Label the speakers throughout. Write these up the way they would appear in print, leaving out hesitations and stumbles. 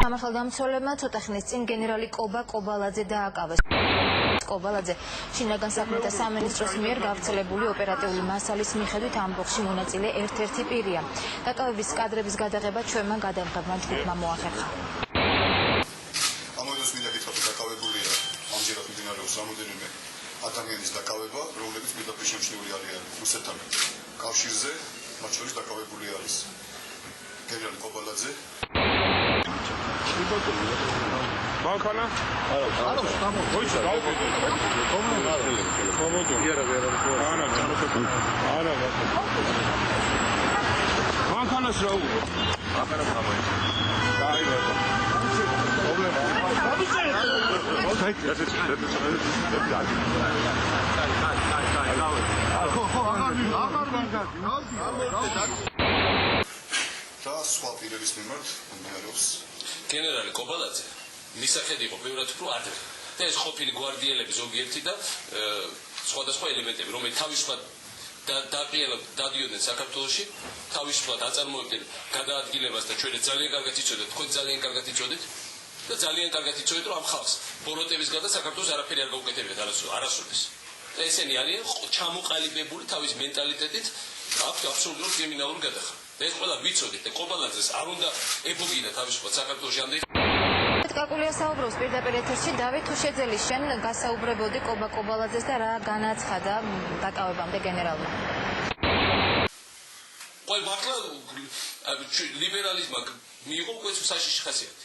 Speaker 1: სამართალდამცველებმა ცოტა ხნის წინ გენერალი კობა კობალაძე დააკავეს. კობალაძე შინაგან საქმეთა სამინისტროს მიერ გავრცელებული ოპერატიული მასალის მიხედვით ამბოხში მონაწილე ერთ-ერთი პირია. დაკავების კადრების გადაღება ჩვენმა გადამღებმა ჯგუფმა მოახერხა.
Speaker 2: ამოდოს მინდა გითხრათ, დაკავებულია ამჯერად მიმდინარეობს რამოდენიმე ადამიანის დაკავება, რომლებიც პირდაპირ შემჩნეული არიან რუსეთთან კავშირზე, მათ შორის დაკავებული არის გენერალი კობალაძე.
Speaker 3: Bankana? Hoysa, Bankana srau.
Speaker 4: Generali Kobalaძე მისახედი იყო ბევრად უფრო ადრე. და ეს ყოფილი გვარდიელები ზოგიერთი და სხვადასხვა ელემენტები, რომელიც თავისუფლად დადიოდნენ საქართველოში, თავისუფლად აწარმოებდნენ გადაადგილებას და ჩვენ ძალიან კარგად იცოდეთ, თქვენ ძალიან კარგად იცოდეთ და ძალიან კარგად იცოდეთ, რომ ამ ხალხს ბოროტების გარდა საქართველოს არაფერი არ გაუკეთებიათ არასოდეს. და ესენი არიან ჩამოყალიბებული თავის მენტალიტეტით, აქვს აბსოლუტურად კრიმინალური გადახდა. ეს ყველა ვიცოდით და კობალაძეს არ უნდა ეფუგინა თავისუფლად საქართველოში ამდენ
Speaker 1: კაკულია საუბრობს პირდაპირ ეთერში. დავით, თუ შეძელი შენ გასაუბრებოდი კობა კობალაძეს და რა განაცხადა დაკავებამდე გენერალმა?
Speaker 4: ყოველ მართლა ლიბერალიზმმა მიიღო უკვე საშიში ხასიათი.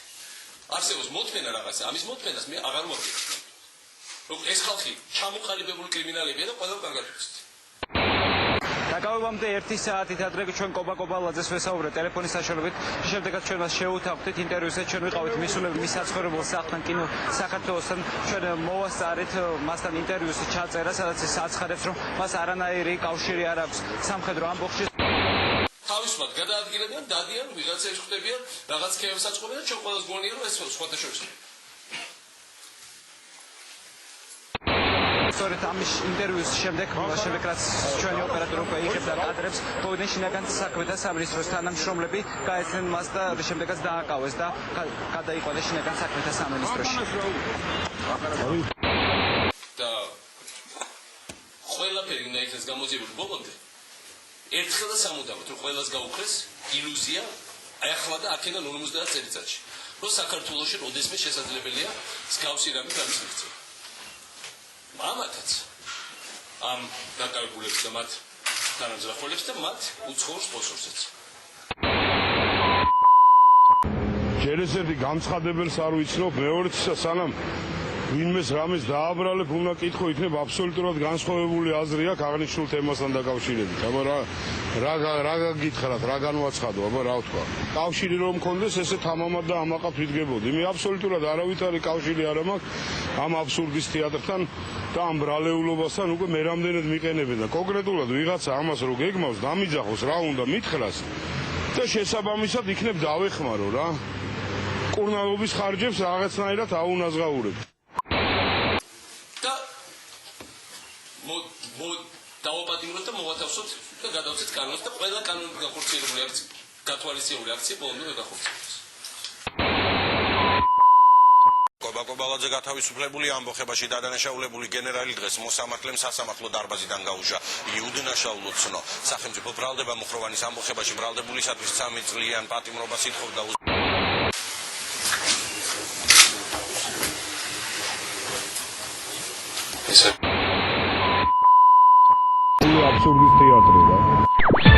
Speaker 4: არსებობს მოთმენა რაღაცა, ამის მოთმენას მე აღარ მოვიდა. ეს ხალხი ჩამოყალიბებული კრიმინალებია და ყველა კარგად ვიცით.
Speaker 5: დაკავებამდე 1 საათით ადრე ჩვენ კობა კობალაძეს ვესაუბრეთ ტელეფონის საშუალებით. შემდეგაც ჩვენ მას შევუთავდით ინტერვიუზე, ჩვენ ვიყავით მის საცხოვრებელ სახლთან კინო საქართველოსთან. ჩვენ მოვასწარეთ მასთან ინტერვიუს ჩაწერა, სადაც ის აცხადებს, რომ მას არანაირი კავშირი არ აქვს სამხედრო ამბოხში.
Speaker 4: თავისუფლად გადაადგილებიან, დადიან, ვიღაცებს ხვდებიან, რაღაც ქეებს აწყობენ და ჩვენ ყველას გვონია, რომ ეს სხვათა შორის.
Speaker 5: სწორედ ამის ინტერვიუს შემდეგ რაც ჩვენი ოპერატორი უკვე იღებდა კადრებს, მოვიდნენ შინაგან საქმეთა სამინისტროს თანამშრომლები, გაეცნენ მას და შემდეგაც დააკავეს და გადაიყვანეს შინაგან საქმეთა სამინისტროში.
Speaker 4: და ყველაფერი უნდა იქნეს გამოძიებული ბოლომდე. ერთხელ და სამუდამოდ რომ ყველას გაუქრეს ილუზია, ახლა და აქედან 50 წელიწადში, რომ საქართველოში როდესმე შესაძლებელია მსგავსი რამე გამოსცემს. ამათაც ამ დაკავებულებს და მათ თანამძღოლებს და მათ უცხოურ სპონსორსაც.
Speaker 3: ჯერ ესეთი გამცხადებელს არ ვიცნობ, მეორეც სანამ ვინმეს რამეს დააბრალებ, უნდა კითხო იქნება აბსოლუტურად განსხვავებული აზრი აქვს აღნიშნულ თემასთან დაკავშირებით. აბა რა გაგითხრათ, რა განვაცხადო, აბა რა ვთქვა. კავშირი რომ მქონდეს, ესე თამამად და ამაყად ვიდგებოდი. მე აბსოლუტურად არავითარი კავშირი არ მაქვს ამ აბსურდის თეატრთან და ამ ბრალეულობასთან უკვე მე რამდენად მიყენებენ და კონკრეტულად ვიღაცა ამას რო გეგმავს, დამიძახოს, რა უნდა მითხრას და შესაბამისად იქნებ დავეხმარო რა. კურნალობის ხარჯებს რაღაცნაირად აუნაზღაურებ.
Speaker 4: დავაპატიმროთ და მოვათავსოთ და გადავცეთ კანონს და ყველა კანონით გახორციელებული აქცია, გათვალისწინებული აქცია ბოლომდე გახორციელდეს.
Speaker 6: კობა კობალაძე გათავისუფლებული ამბოხებაში დადანაშაულებული გენერალი დღეს მოსამართლემ სასამართლო დარბაზიდან გაუჟა. იუდნაშაულო ცნო. სახელმწიფო ბრალდება მუხროვანის ამბოხებაში ბრალდებულისათვის 3 წლიან პატიმრობას ითხოვდა.
Speaker 3: აბსურდის თეატრი რა.